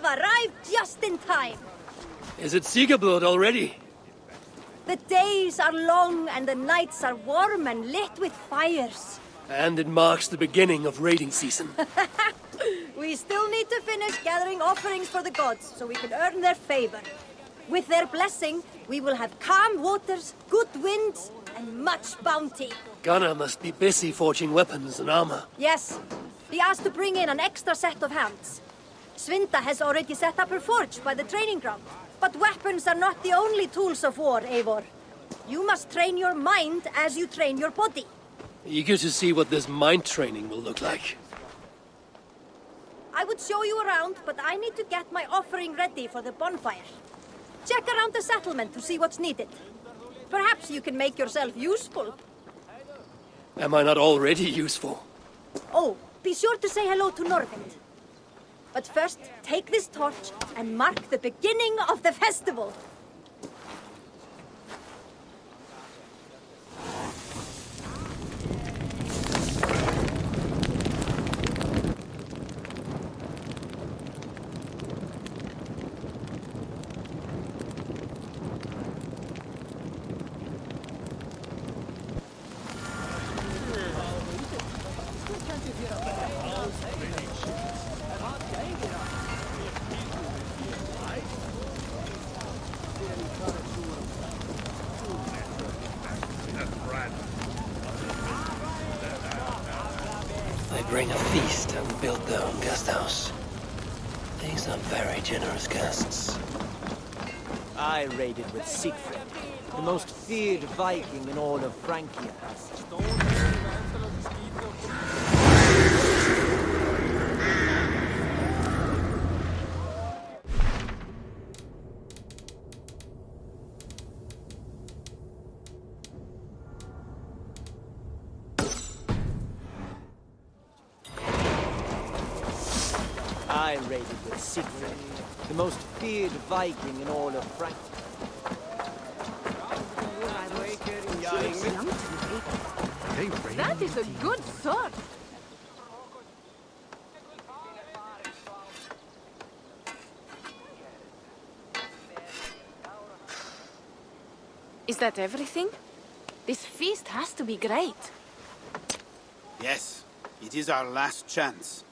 have arrived just in time. Is it Siegerblood already? The days are long and the nights are warm and lit with fires. And it marks the beginning of raiding season. We still need to finish gathering offerings for the gods so we can earn their favor. With their blessing, we will have calm waters, good winds, and much bounty. Gunnar must be busy forging weapons and armor. Yes. He asked to bring in an extra set of hands. Svinda has already set up her forge by the training ground. But weapons are not the only tools of war, Eivor. You must train your mind as you train your body. Eager to see what this mind training will look like. I would show you around, but I need to get my offering ready for the bonfire. Check around the settlement to see what's needed. Perhaps you can make yourself useful. Am I not already useful? Oh, be sure to say hello to Norvind. But first, take this torch and mark the beginning of the festival. They bring a feast and build their own guest house. These are very generous guests. I raided with Siegfried, the most feared Viking in all of Francia. I raided with Siegfried, the most feared Viking in all of Francia. That is a good sword. Is that everything? This feast has to be great. Yes, it is our last chance.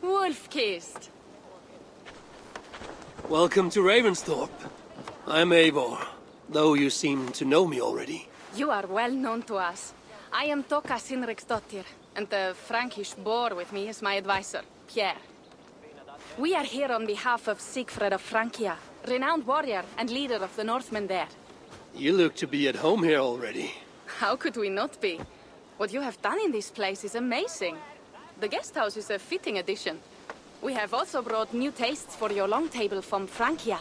Wolf-kissed. Welcome to Ravensthorpe. I'm Eivor, though you seem to know me already. You are well known to us. I am Toka Sinriksdottir, and the Frankish boar with me is my advisor, Pierre. We are here on behalf of Siegfried of Francia, renowned warrior and leader of the Northmen there. You look to be at home here already. How could we not be? What you have done in this place is amazing. The guest house is a fitting addition. We have also brought new tastes for your long table from Francia.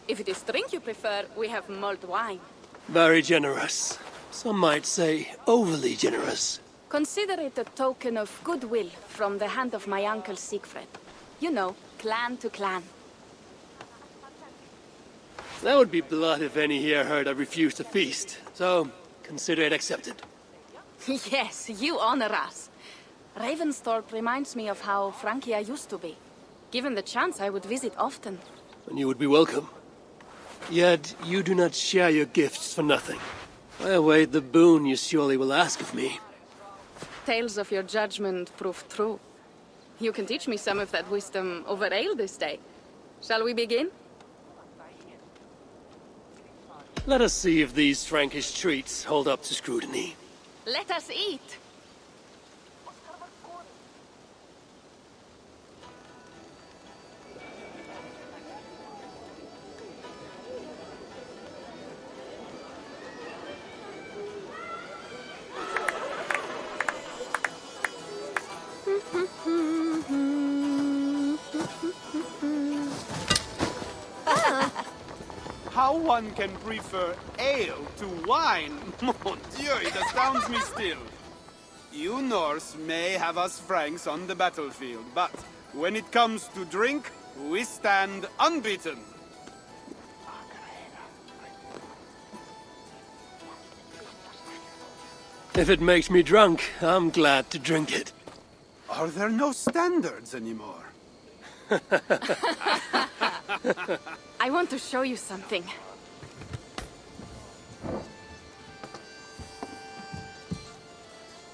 If it is drink you prefer, we have mulled wine. Very generous. Some might say overly generous. Consider it a token of goodwill from the hand of my uncle Siegfried. You know, clan to clan. That would be blood if any here heard I refused to feast. So, consider it accepted. Yes, you honor us. Ravensthorpe reminds me of how Francia used to be. Given the chance, I would visit often. And you would be welcome. Yet, you do not share your gifts for nothing. I await the boon you surely will ask of me. Tales of your judgment prove true. You can teach me some of that wisdom over ale this day. Shall we begin? Let us see if these Frankish treats hold up to scrutiny. Let us eat! How one can prefer ale to wine? Mon Dieu, it astounds me still. You Norse may have us Franks on the battlefield, but when it comes to drink, we stand unbeaten. If it makes me drunk, I'm glad to drink it. Are there no standards anymore? I want to show you something.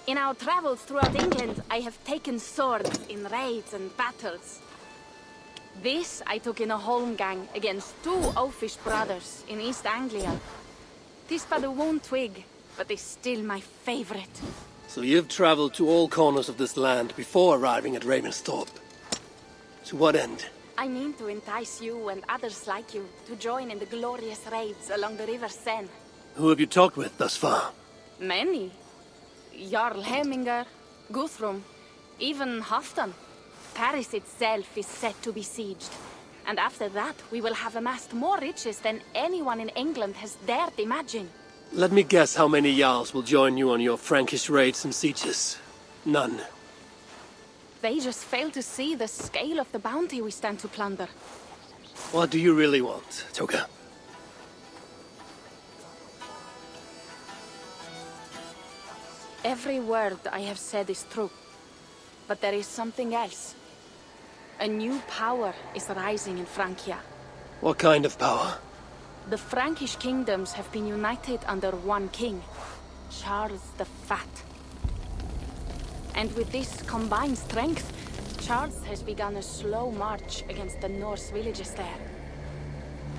In our travels throughout England, I have taken swords in raids and battles. This I took in a holmgang against 2 oafish brothers in East Anglia. 'Tis but a wound twig, but is still my favorite. So you've traveled to all corners of this land before arriving at Ravensthorpe. To what end? I mean to entice you and others like you to join in the glorious raids along the River Seine. Who have you talked with thus far? Many. Jarl Hemminger, Guthrum, even Halfdan. Paris itself is set to be sieged. And after that, we will have amassed more riches than anyone in England has dared imagine. Let me guess how many Jarls will join you on your Frankish raids and sieges. None. They just fail to see the scale of the bounty we stand to plunder. What do you really want, Toka? Every word I have said is true. But there is something else. A new power is rising in Francia. What kind of power? The Frankish kingdoms have been united under one king, Charles the Fat. And with this combined strength, Charles has begun a slow march against the Norse villages there.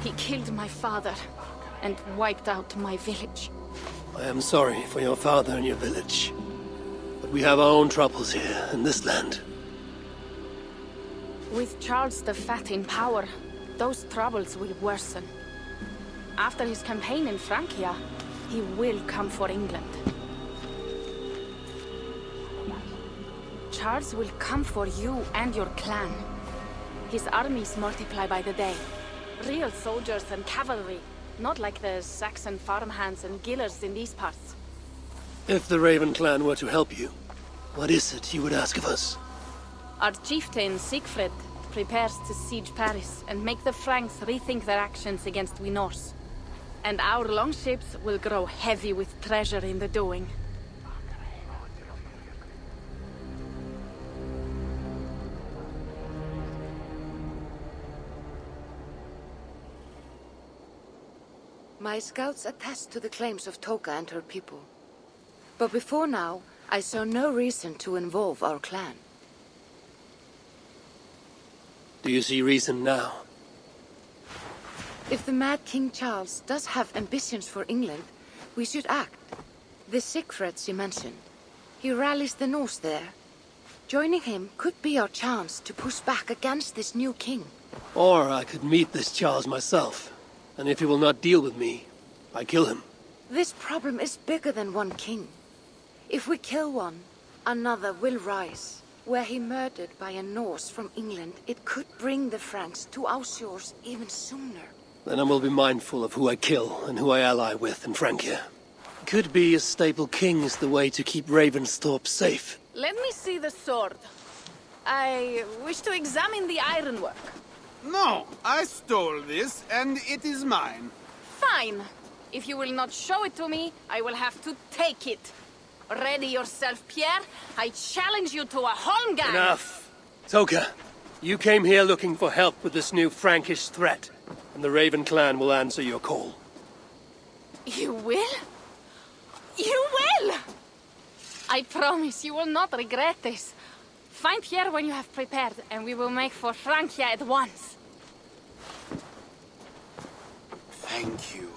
He killed my father and wiped out my village. I am sorry for your father and your village. But we have our own troubles here, in this land. With Charles the Fat in power, those troubles will worsen. After his campaign in Francia, he will come for England. Charles will come for you and your clan. His armies multiply by the day. Real soldiers and cavalry, not like the Saxon farmhands and gillers in these parts. If the Raven clan were to help you, what is it you would ask of us? Our chieftain, Siegfried, prepares to siege Paris and make the Franks rethink their actions against we Norse. And our longships will grow heavy with treasure in the doing. My scouts attest to the claims of Toka and her people. But before now, I saw no reason to involve our clan. Do you see reason now? If the mad King Charles does have ambitions for England, we should act. The Siegfried you mentioned, he rallies the Norse there. Joining him could be our chance to push back against this new king. Or I could meet this Charles myself. And if he will not deal with me, I kill him. This problem is bigger than one king. If we kill one, another will rise. Were he murdered by a Norse from England, it could bring the Franks to our shores even sooner. Then I will be mindful of who I kill and who I ally with in Francia. Could be a stable king is the way to keep Ravensthorpe safe. Let me see the sword. I wish to examine the ironwork. No, I stole this, and it is mine. Fine. If you will not show it to me, I will have to take it. Ready yourself, Pierre. I challenge you to a holmgang. Enough. Toka, you came here looking for help with this new Frankish threat, and the Raven clan will answer your call. You will? You will! I promise you will not regret this. Find Pierre when you have prepared, and we will make for Francia at once. Thank you.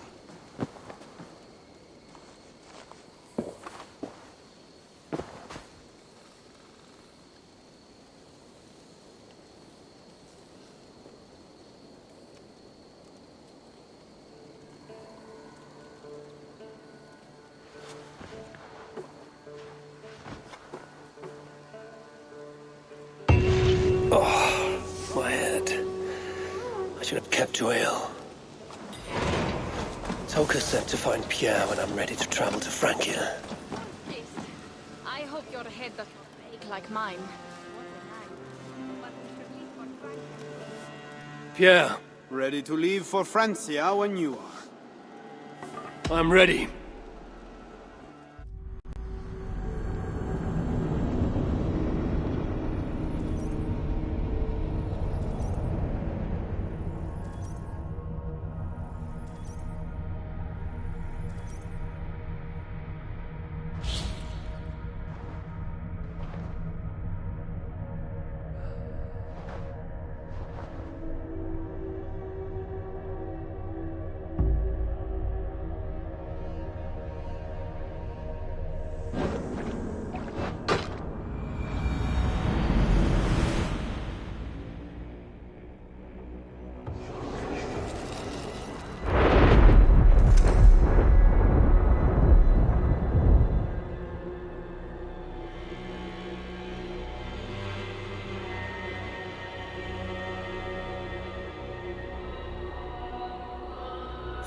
My head. I should have kept to ale. Toka said to find Pierre when I'm ready to travel to Francia. I hope your head does not ache like mine. Pierre, Ready to leave for Francia when you are. I'm ready.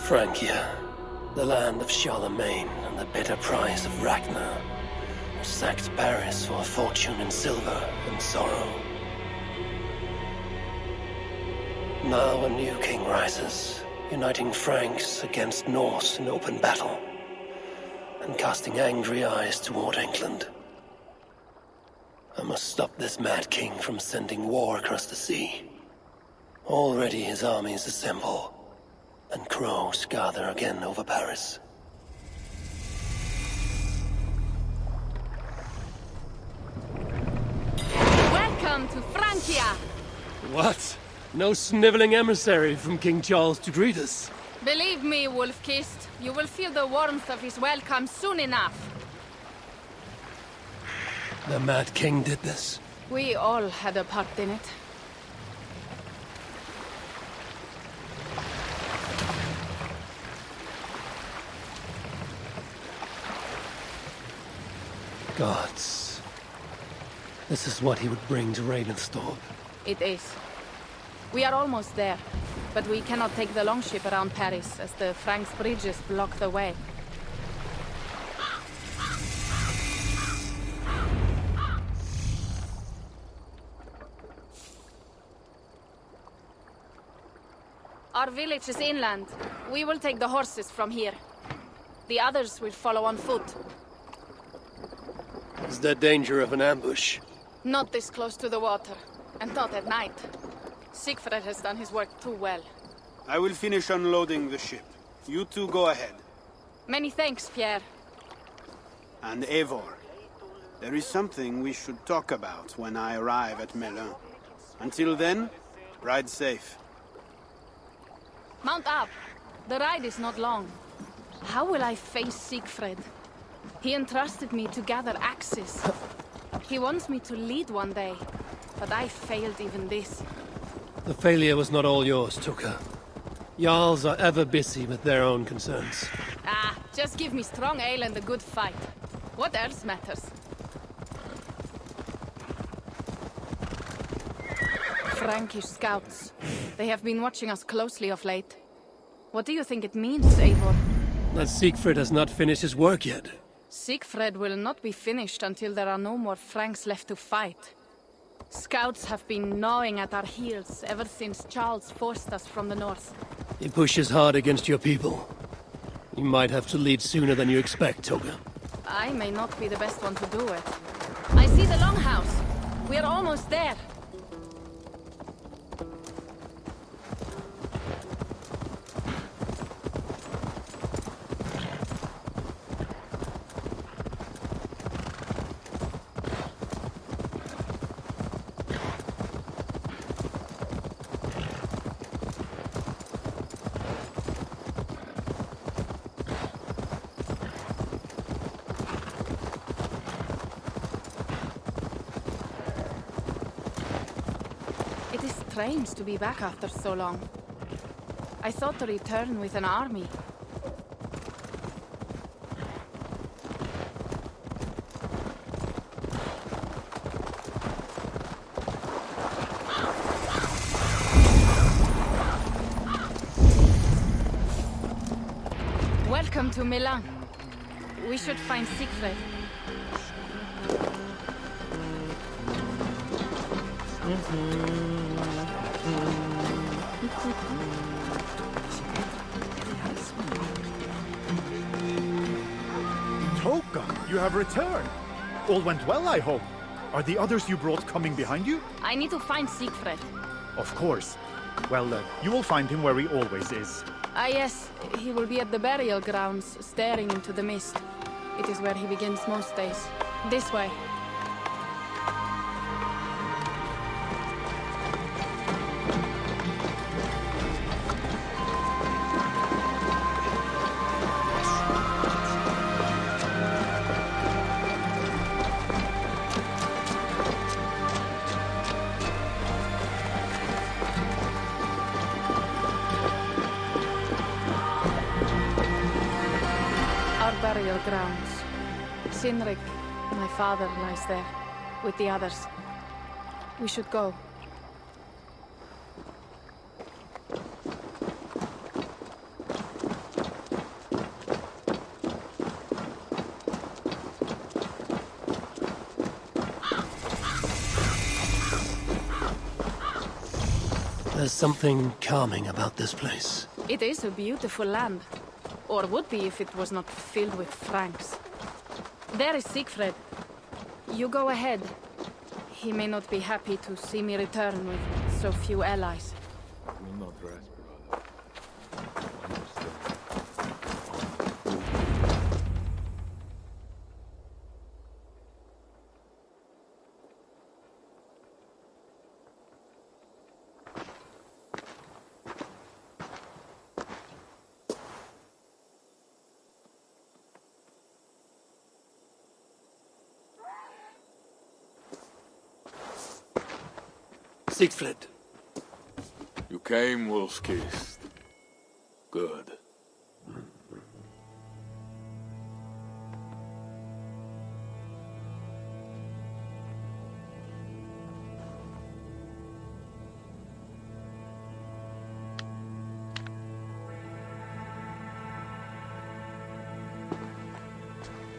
Francia, the land of Charlemagne and the bitter price of Ragnar, sacked Paris for a fortune in silver and sorrow. Now a new king rises, uniting Franks against Norse in open battle, and casting angry eyes toward England. I must stop this mad king from sending war across the sea. Already his armies assemble, and crows gather again over Paris. Welcome to Francia! What? No sniveling emissary from King Charles to greet us? Believe me, Wolf-Kissed, you will feel the warmth of his welcome soon enough. The Mad King did this. We all had a part in it. Gods. This is what he would bring to Ravensthorpe. It is. We are almost there, but we cannot take the longship around Paris as the Franks' bridges block the way. Our village is inland. We will take the horses from here. The others will follow on foot. Is there danger of an ambush? Not this close to the water, and not at night. Siegfried has done his work too well. I will finish unloading the ship. You two go ahead. Many thanks, Pierre. And Eivor, there is something we should talk about when I arrive at Merlun. Until then, ride safe. Mount up. The ride is not long. How will I face Siegfried? He entrusted me to gather axes. He wants me to lead one day, but I failed even this. The failure was not all yours, Tuka. Jarls are ever busy with their own concerns. Ah, just give me strong ale and a good fight. What else matters? Frankish scouts. They have been watching us closely of late. What do you think it means, Eivor? That Siegfried has not finished his work yet. Siegfried will not be finished until there are no more Franks left to fight. Scouts have been gnawing at our heels ever since Charles forced us from the north. He pushes hard against your people. You might have to lead sooner than you expect, Toga. I may not be the best one to do it. I see the longhouse. We are almost there. It is strange to be back after so long. I thought to return with an army. Welcome to Milan. We should find Siegfried. Toka, you have returned. All went well, I hope. Are the others you brought coming behind you? I need to find Siegfried. Of course. Well, you will find him where he always is. Ah yes, he will be at the burial grounds, staring into the mist. It is where he begins most days. This way. Burial grounds. Sinrik, my father, lies there, with the others. We should go. There's something calming about this place. It is a beautiful land. Or would be if it was not filled with Franks. There is Siegfried. You go ahead. He may not be happy to see me return with so few allies. Will not rest, brother. Siegfried. You came, wolf-kissed. Good.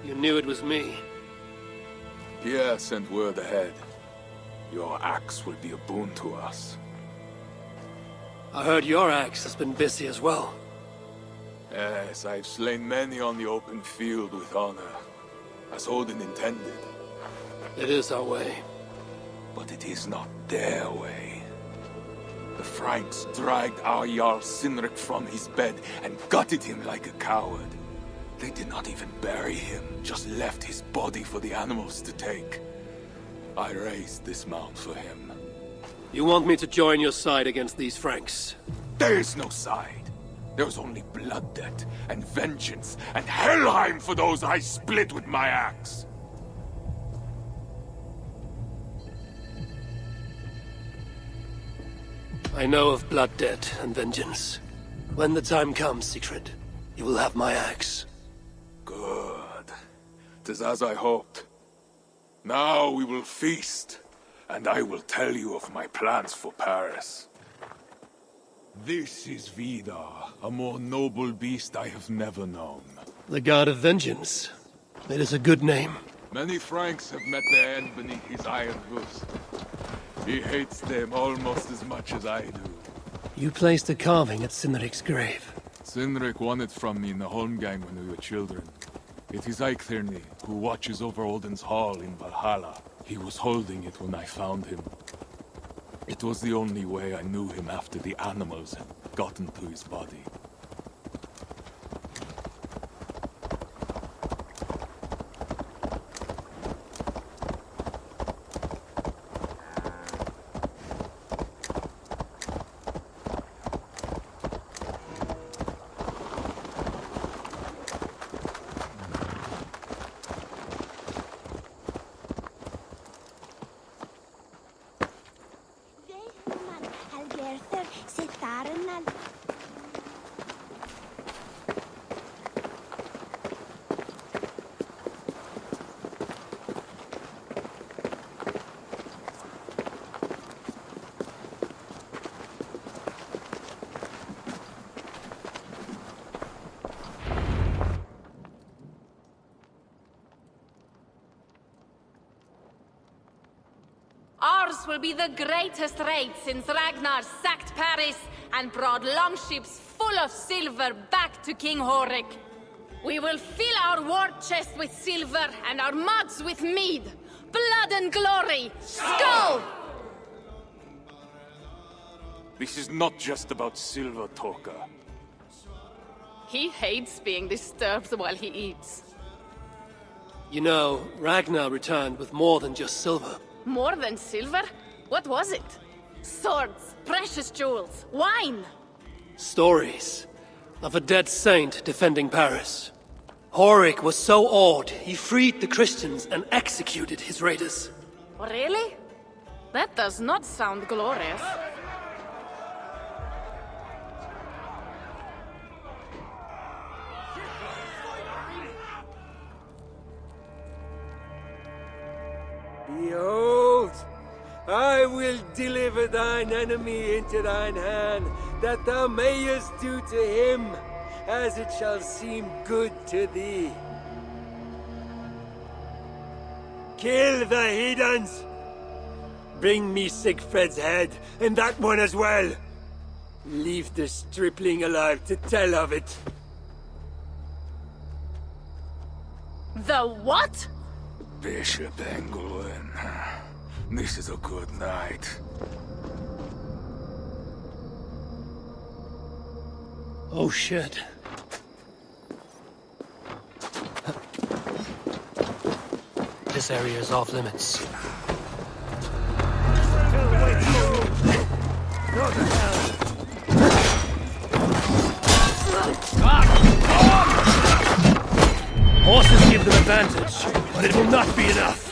You knew it was me. Pierre sent word ahead. Your axe will be a boon to us. I heard your axe has been busy as well. Yes, I've slain many on the open field with honor, as Odin intended. It is our way. But it is not their way. The Franks dragged our Jarl Sinric from his bed and gutted him like a coward. They did not even bury him, just left his body for the animals to take. I raised this mound for him. You want me to join your side against these Franks? There is no side. There's only blood debt, and vengeance, and Helheim for those I split with my axe. I know of blood debt and vengeance. When the time comes, Siegfried, you will have my axe. Good. 'Tis as I hoped. Now we will feast, and I will tell you of my plans for Paris. This is Vidar, a more noble beast I have never known. The God of Vengeance. It is a good name. Many Franks have met their end beneath his iron hoofs. He hates them almost as much as I do. You placed a carving at Sinric's grave. Sinric won it from me in the Holmgang when we were children. It is Eiktherni, who watches over Odin's hall in Valhalla. He was holding it when I found him. It was the only way I knew him after the animals had gotten to his body. Ours will be the greatest raid since Ragnar sacked Paris and brought longships full of silver back to King Horik. We will fill our war chest with silver and our mugs with mead. Blood and glory! Skull! This is not just about silver, Torka. He hates being disturbed while he eats. You know, Ragnar returned with more than just silver. More than silver? What was it? Swords, precious jewels, wine! Stories of a dead saint defending Paris. Horik was so awed, he freed the Christians and executed his raiders. Really? That does not sound glorious. Behold, I will deliver thine enemy into thine hand, that thou mayest do to him as it shall seem good to thee. Kill the heathens! Bring me Siegfried's head, and that one as well! Leave the stripling alive to tell of it. The what? Bishop Engelwin. This is a good night. Oh shit. This area is off limits. Horses give them advantage, but it will not be enough.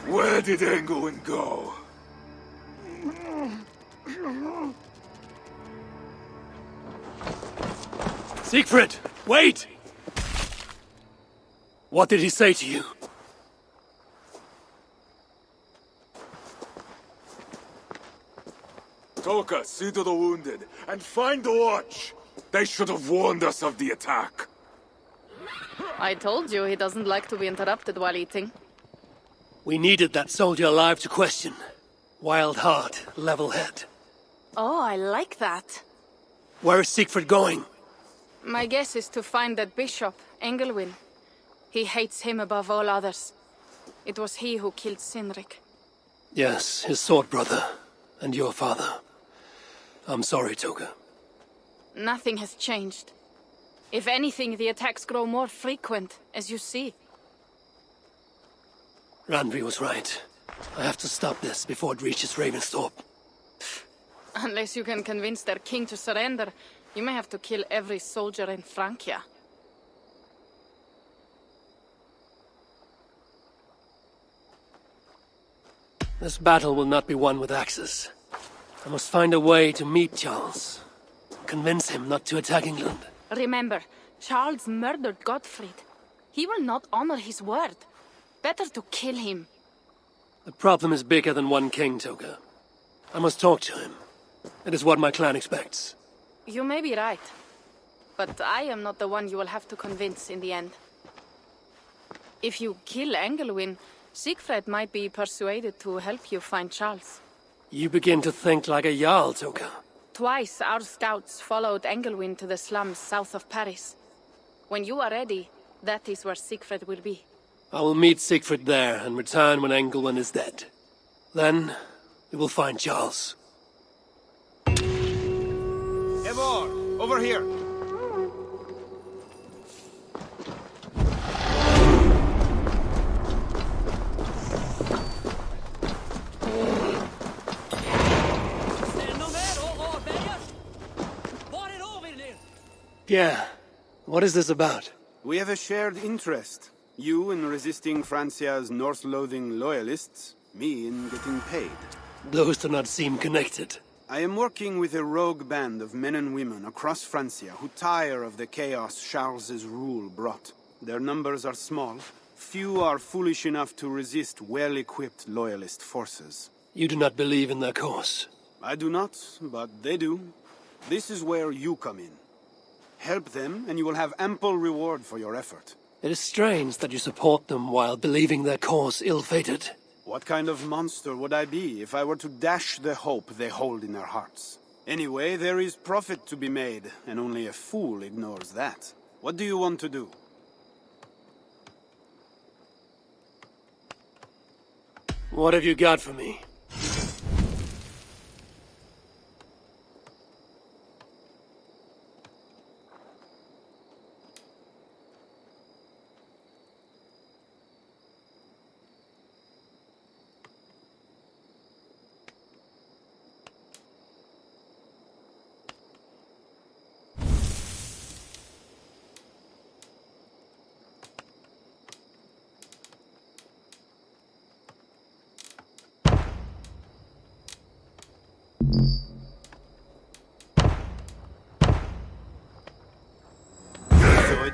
Where did Engelwin go? Siegfried, wait! What did he say to you? Toka, see to the wounded, and find the watch! They should have warned us of the attack. I told you he doesn't like to be interrupted while eating. We needed that soldier alive to question. Wild heart, level head. Oh, I like that. Where is Siegfried going? My guess is to find that bishop, Engelwin. He hates him above all others. It was he who killed Cynric. Yes, his sword brother. And your father. I'm sorry, Toga. Nothing has changed. If anything, the attacks grow more frequent, as you see. Randvi was right. I have to stop this before it reaches Ravensthorpe. Unless you can convince their king to surrender, you may have to kill every soldier in Francia. This battle will not be won with axes. I must find a way to meet Charles. Convince him not to attack England. Remember, Charles murdered Godfried. He will not honor his word. Better to kill him. The problem is bigger than one king, Toga. I must talk to him. It is what my clan expects. You may be right. But I am not the one you will have to convince in the end. If you kill Engelwin, Siegfried might be persuaded to help you find Charles. You begin to think like a Jarl, Toga. Twice our scouts followed Engelwin to the slums south of Paris. When you are ready, that is where Siegfried will be. I will meet Siegfried there and return when Engelwin is dead. Then, we will find Charles. Eivor, over here. Pierre, what is this about? We have a shared interest. You in resisting Francia's Norse-loathing loyalists, me in getting paid. Those do not seem connected. I am working with a rogue band of men and women across Francia who tire of the chaos Charles's rule brought. Their numbers are small. Few are foolish enough to resist well-equipped loyalist forces. You do not believe in their cause. I do not, but they do. This is where you come in. Help them, and you will have ample reward for your effort. It is strange that you support them while believing their cause ill-fated. What kind of monster would I be if I were to dash the hope they hold in their hearts? Anyway, there is profit to be made, and only a fool ignores that. What do you want to do? What have you got for me?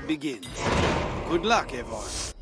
begins. Good luck, Eivor.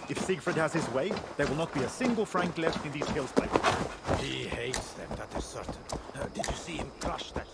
If Siegfried has his way, there will not be a single Frank left in these hills by then. He hates them, that is certain. Did you see him crush that?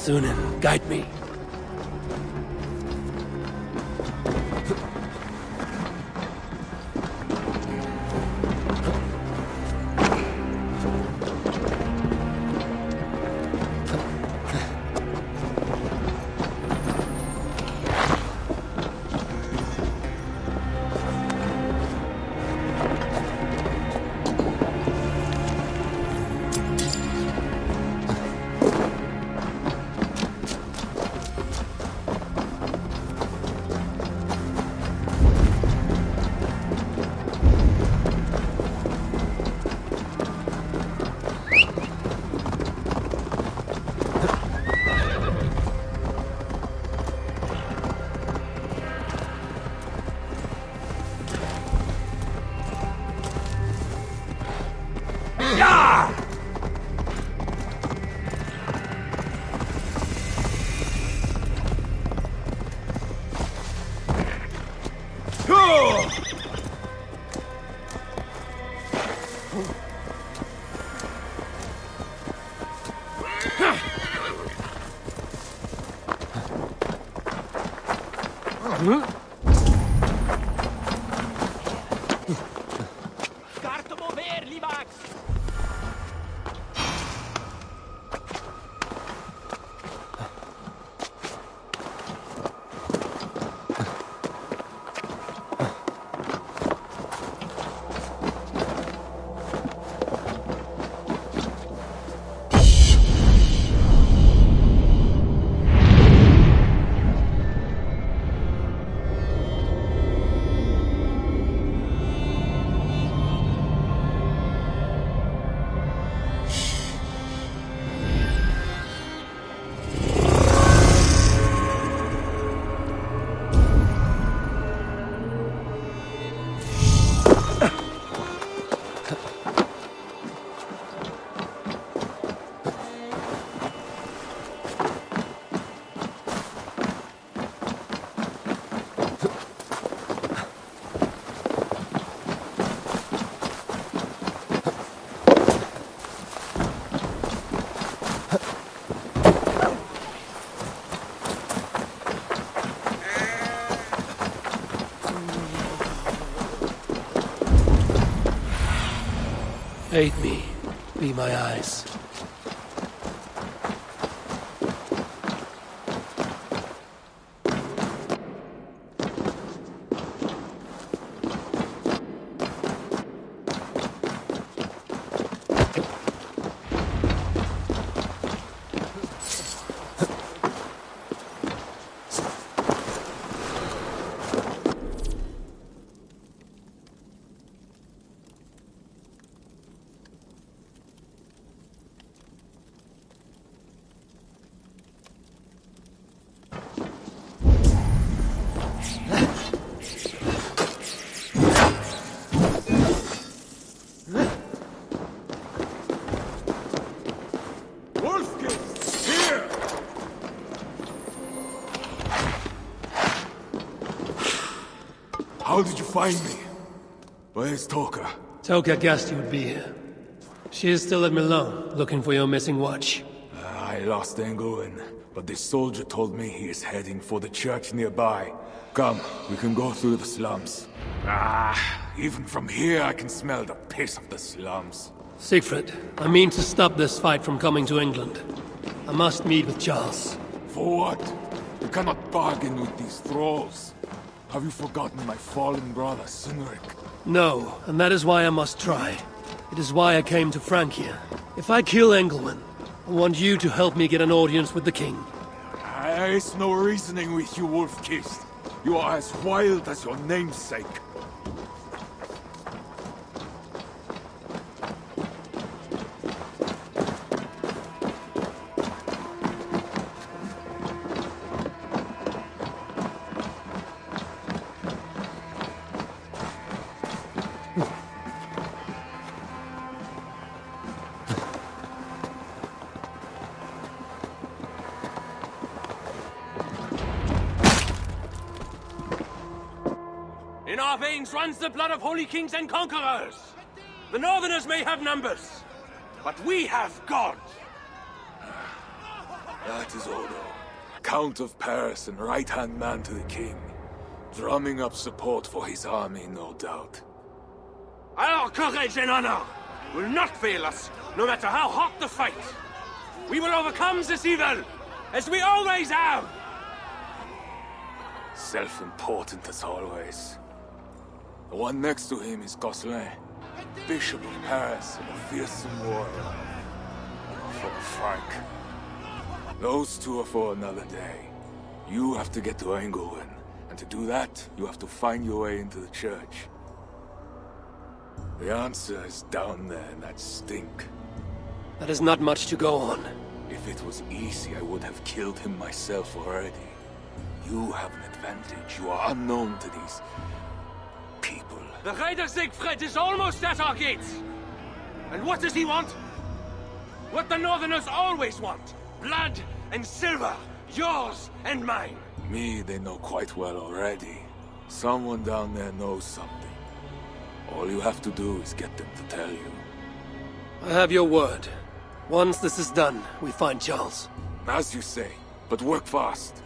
Sunan, guide me. Aid me. Be my eyes. How did you find me? Where's Toka? Toka guessed you would be here. She is still at Merlun, looking for your missing watch. I lost Englewen, but this soldier told me he is heading for the church nearby. Come, we can go through the slums. Even from here I can smell the piss of the slums. Siegfried, I mean to stop this fight from coming to England. I must meet with Charles. For what? You cannot bargain with these thralls. Have you forgotten my fallen brother, Cynric? No, and that is why I must try. It is why I came to Francia. If I kill Engelwin, I want you to help me get an audience with the king. There is no reasoning with you, Wolf-Kissed. You are as wild as your namesake. In our veins runs the blood of holy kings and conquerors. The Northerners may have numbers, but we have God. That is Odo, Count of Paris and right-hand man to the king. Drumming up support for his army, no doubt. Our courage and honor will not fail us, no matter how hot the fight. We will overcome this evil, as we always have. Self-important as always. The one next to him is Gosselin, Bishop of Paris and a fearsome warrior. For Frank. Those two are for another day. You have to get to Engelwin, and to do that, you have to find your way into the church. The answer is down there in that stink. That is not much to go on. If it was easy, I would have killed him myself already. You have an advantage. You are unknown to these people. The Raider Siegfried is almost at our gates. And what does he want? What the Northerners always want. Blood and silver. Yours and mine. Me, they know quite well already. Someone down there knows something. All you have to do is get them to tell you. I have your word. Once this is done, we find Charles. As you say, but work fast.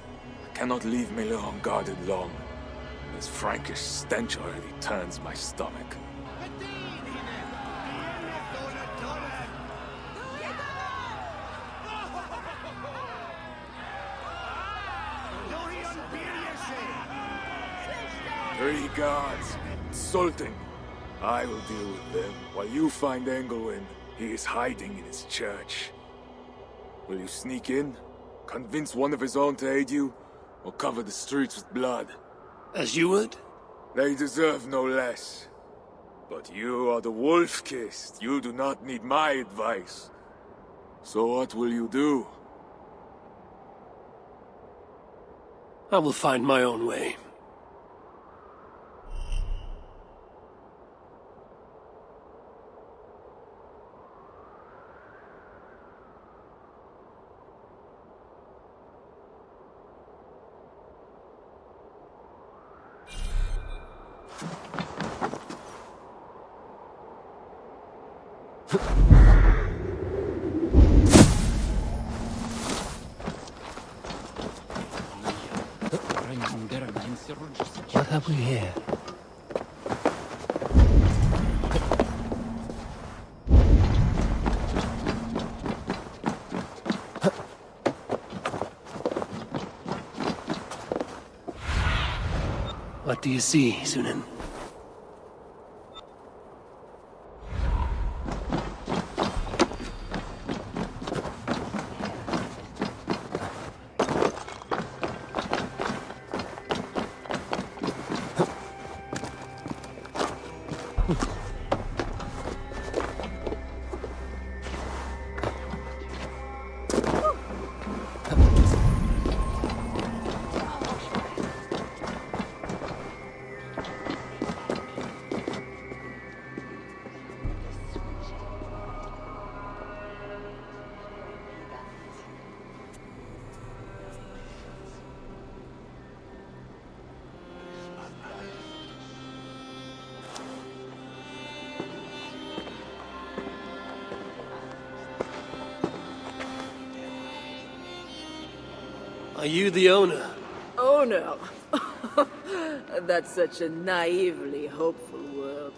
I cannot leave Merlun unguarded long. This Frankish stench already turns my stomach. Three guards, insulting. I will deal with them, while you find Engelwin. He is hiding in his church. Will you sneak in, convince one of his own to aid you, or cover the streets with blood? As you would? They deserve no less. But you are the Wolf-Kissed. You do not need my advice. So what will you do? I will find my own way. What have we here? What do you see, Sunan? Are you the owner? Owner? That's such a naively hopeful word.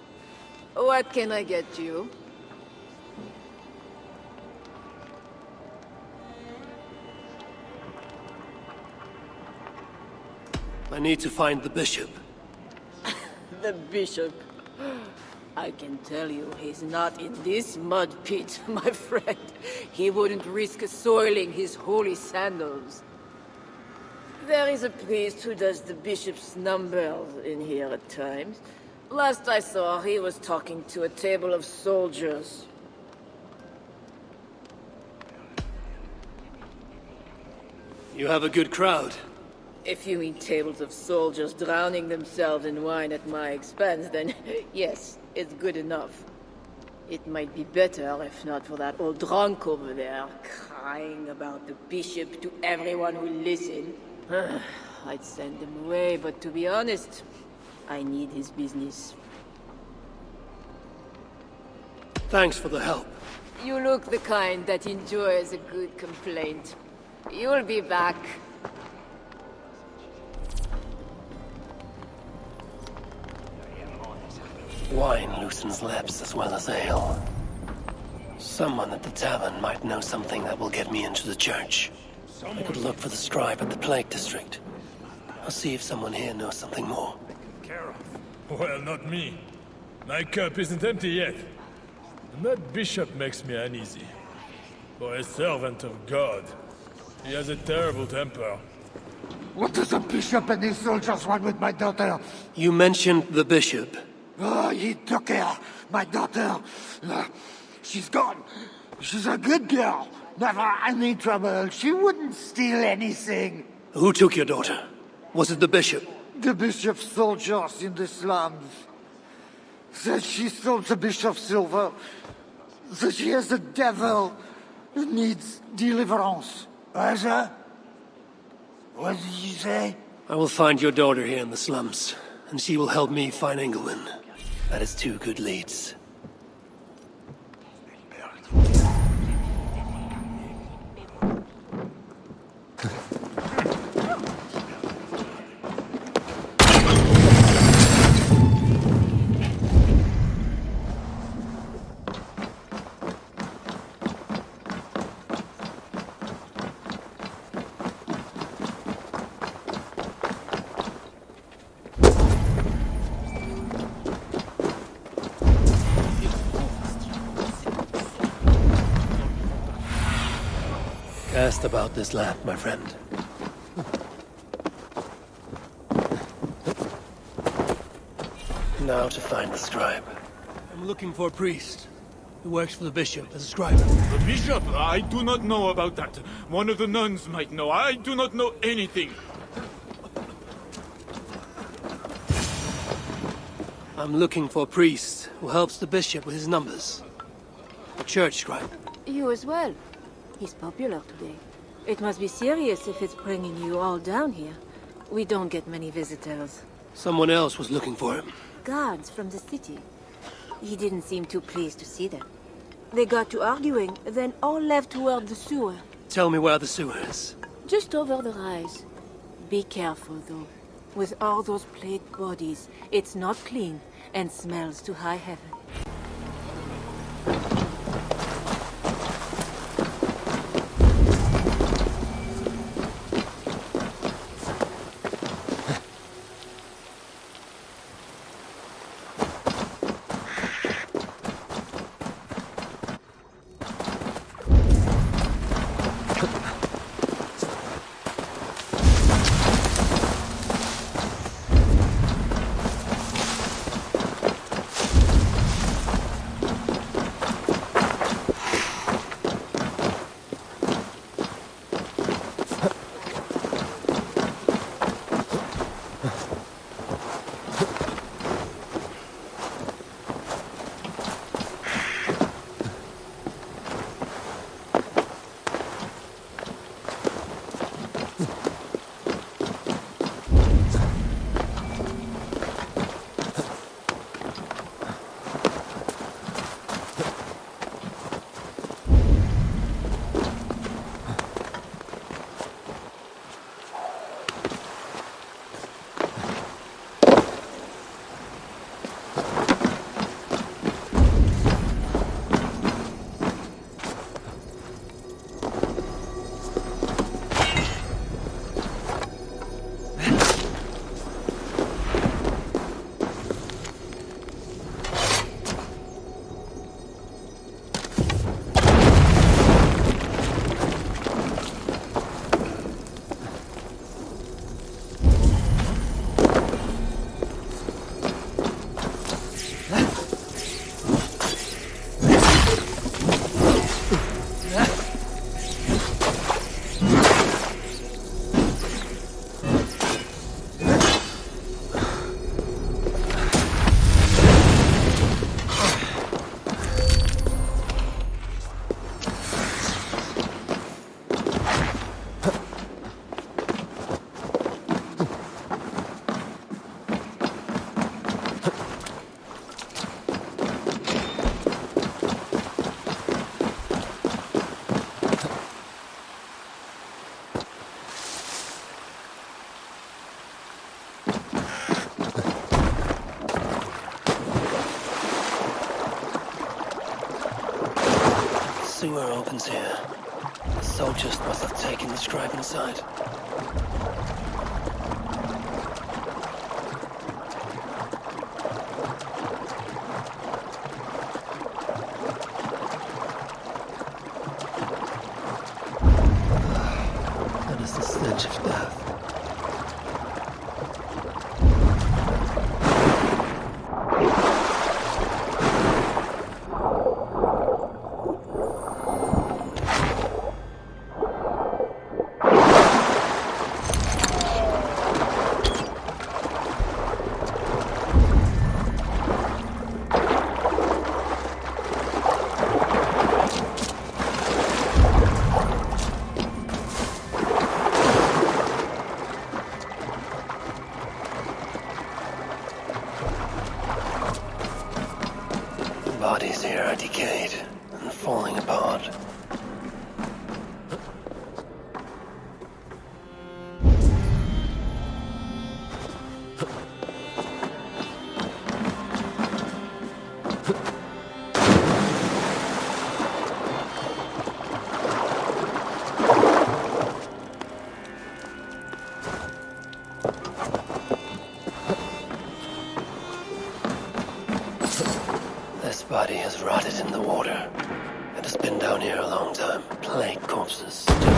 What can I get you? I need to find the bishop. The bishop? I can tell you he's not in this mud pit, my friend. He wouldn't risk soiling his holy sandals. There is a priest who does the bishop's numbers in here at times. Last I saw, he was talking to a table of soldiers. You have a good crowd. If you mean tables of soldiers drowning themselves in wine at my expense, then yes, it's good enough. It might be better if not for that old drunk over there, crying about the bishop to everyone who listened. I'd send him away, but to be honest, I need his business. Thanks for the help. You look the kind that enjoys a good complaint. You'll be back. Wine loosens lips as well as ale. Someone at the tavern might know something that will get me into the church. I could look for the scribe at the Plague District. I'll see if someone here knows something more. Well, not me. My cup isn't empty yet. And that bishop makes me uneasy. For a servant of God, he has a terrible temper. What does the bishop and his soldiers want with my daughter? You mentioned the bishop. Oh, he took her, my daughter. She's gone. She's a good girl. Never any trouble. She wouldn't steal anything. Who took your daughter? Was it the bishop? The bishop's soldiers in the slums. Said she stole the bishop's silver. Said she has a devil who needs deliverance. What did you say? I will find your daughter here in the slums, and she will help me find Engelman. That is 2 good leads. Cast about this lamp, my friend. Now to find the scribe. I'm looking for a priest who works for the bishop as a scribe. The bishop? I do not know about that. One of the nuns might know. I do not know anything. I'm looking for a priest who helps the bishop with his numbers. A church scribe. You as well. He's popular today. It must be serious if it's bringing you all down here. We don't get many visitors. Someone else was looking for him. Guards from the city. He didn't seem too pleased to see them. They got to arguing, then all left toward the sewer. Tell me where the sewer is. Just over the rise. Be careful, though. With all those plagued bodies, it's not clean and smells to high heaven. anywhere opens here. The soldiers must have taken the scribe inside. That is the stench of death. Bodies here are decayed and falling apart. This body has rotted in the water. It has been down here a long time. Plague corpses, just as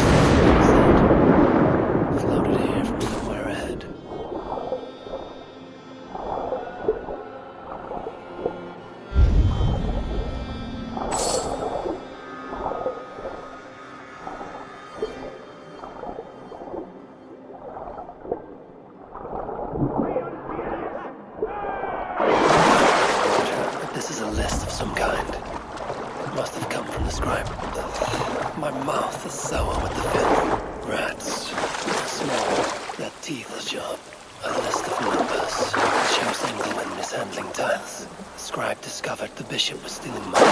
floated here from somewhere ahead. This is a list of some kind. It must have come from the scribe. My mouth is sour with the filth. Rats. They're small. Their teeth are sharp. A list of numbers. It shows England mishandling titles. The scribe discovered the bishop was stealing money.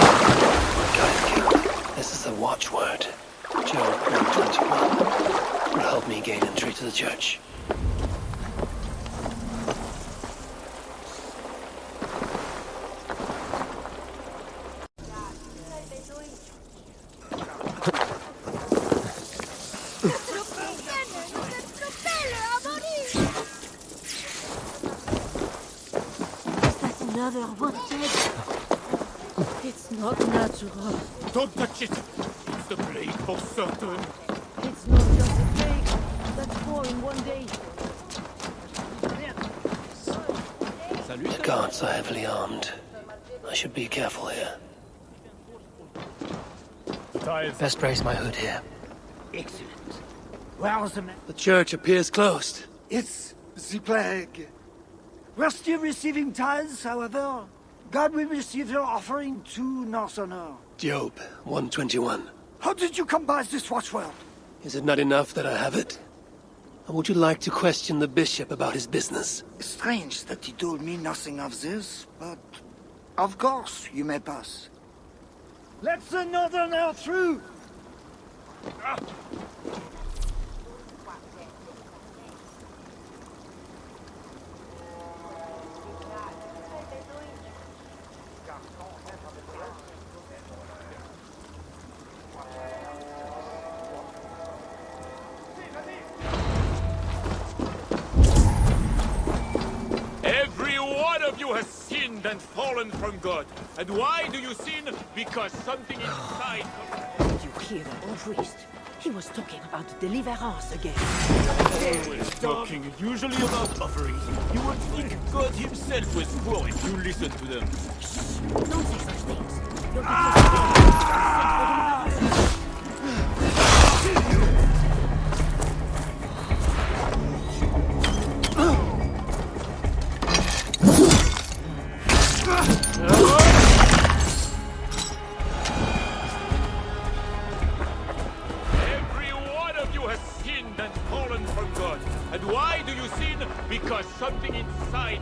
Got him killed. This is a watchword. Job 121. Will help me gain entry to the church. Another one dead. It's not natural. Don't touch it! It's the plague for certain. It's not just a plague. That's 4 in one day. The guards are heavily armed. I should be careful here. Best raise my hood here. Excellent. Where's the man? The church appears closed. It's the plague. We're still receiving tithes, however. God will receive your offering to Northerner. Job 121. How did you come by this watchword? Is it not enough that I have it? Or would you like to question the bishop about his business? Strange that he told me nothing of this, but of course you may pass. Let the Northerner through! Every one of you has sinned and fallen from God. And why do you sin? Because something inside... Did you hear that priest? He was talking about deliverance again. Always talking, usually about offerings. You would think God himself was poor if you listen to them. Shh! Don't say such things. You're And why do you sin? Because something inside...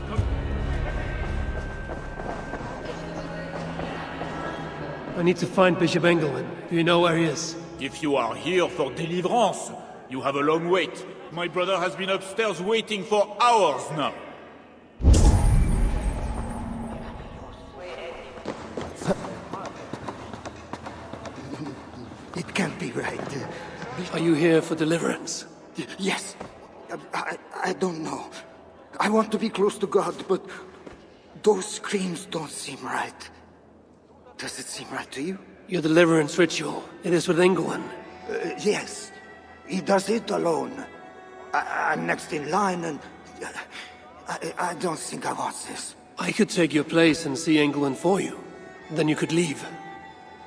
I need to find Bishop Engelman. Do you know where he is? If you are here for deliverance, you have a long wait. My brother has been upstairs waiting for hours now. be right. Are you here for deliverance? Yes. I don't know. I want to be close to God, but those screams don't seem right. Does it seem right to you? Your deliverance ritual. It is with England. Yes. He does it alone. I'm next in line, and I don't think I want this. I could take your place and see England for you. Then you could leave.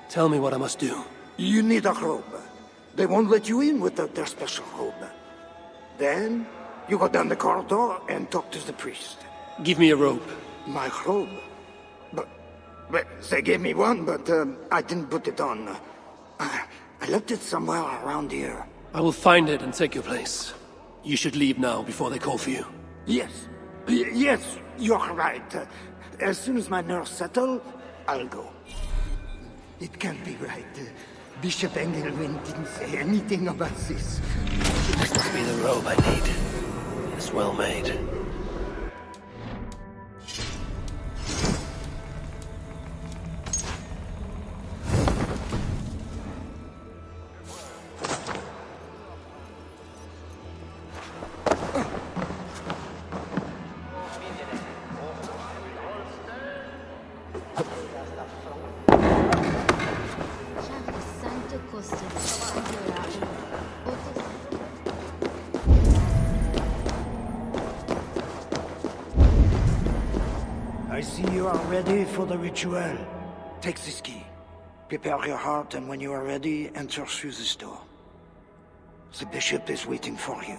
Tell me what I must do. You need a robe. They won't let you in without their special robe. Then, you go down the corridor and talk to the priest. Give me a robe. My robe? But they gave me one, but I didn't put it on. I left it somewhere around here. I will find it and take your place. You should leave now before they call for you. Yes. Yes, you're right. As soon as my nerves settle, I'll go. It can't be right. Bishop Engelwin didn't say anything about this. This must be the robe I need. It's well made. I see you are ready for the ritual. Take this key. Prepare your heart, and when you are ready, enter through this door. The bishop is waiting for you.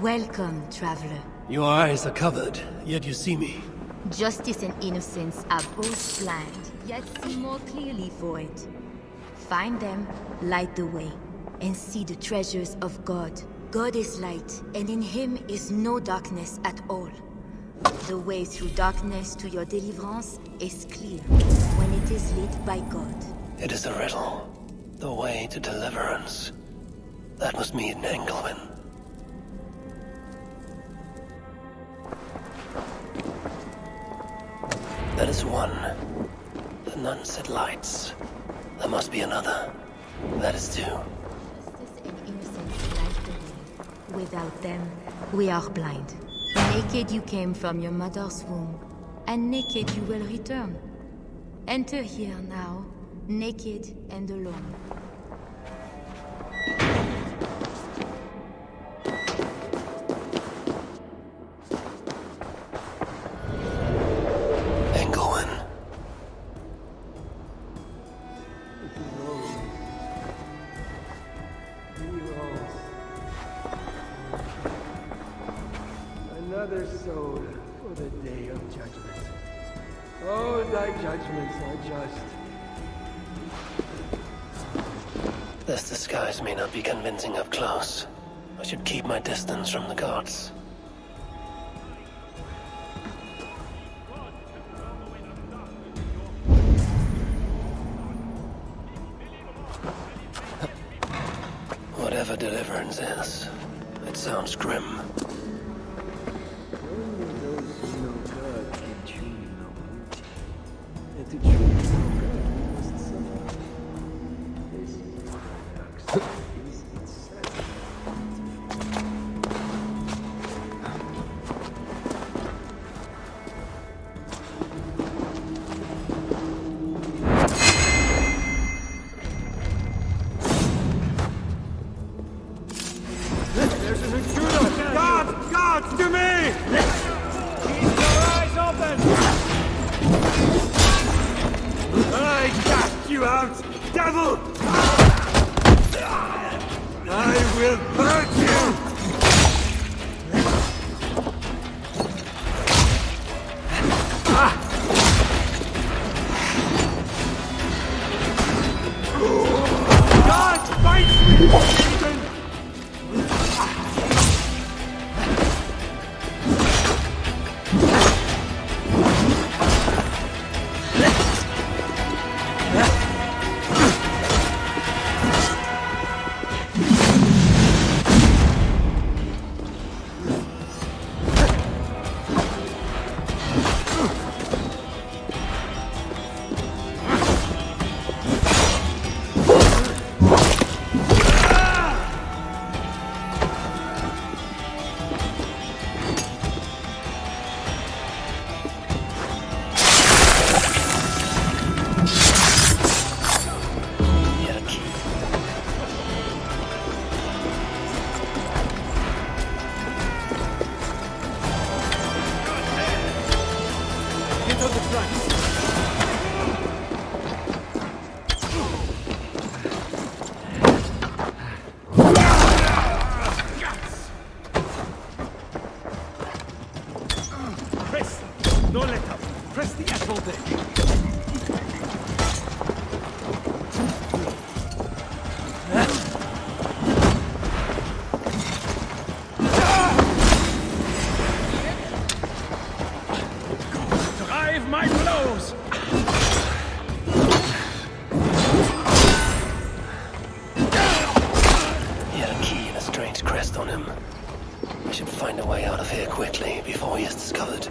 Welcome, traveler. Your eyes are covered, yet you see me. Justice and innocence are both blind, yet see more clearly for it. Find them, light the way, and see the treasures of God. God is light, and in him is no darkness at all. The way through darkness to your deliverance is clear, when it is lit by God. It is a riddle. The way to deliverance. That must mean Engelwin. That is one. The nun said lights. There must be another. That is two. Justice and innocence light the way. Without them, we are blind. Naked you came from your mother's womb, and naked you will return. Enter here now, naked and alone. Engelwin. Another soul for the day of judgment. Oh, thy judgments are just. This disguise may not be convincing up close. I should keep my distance from the gods. Whatever deliverance is, it sounds grim. Only those who know God can truly know beauty. And to truly know God, we must suffer. This paradox is itself. There's an intruder! Guards! Guards, to me! Keep your eyes open! I cast you out, devil! I will purge you! Guards, fight me! out the Franks! Press! No let up! Press the asshole there! Drive my blows! He had a key and a strange crest on him. We should find a way out of here quickly before he is discovered.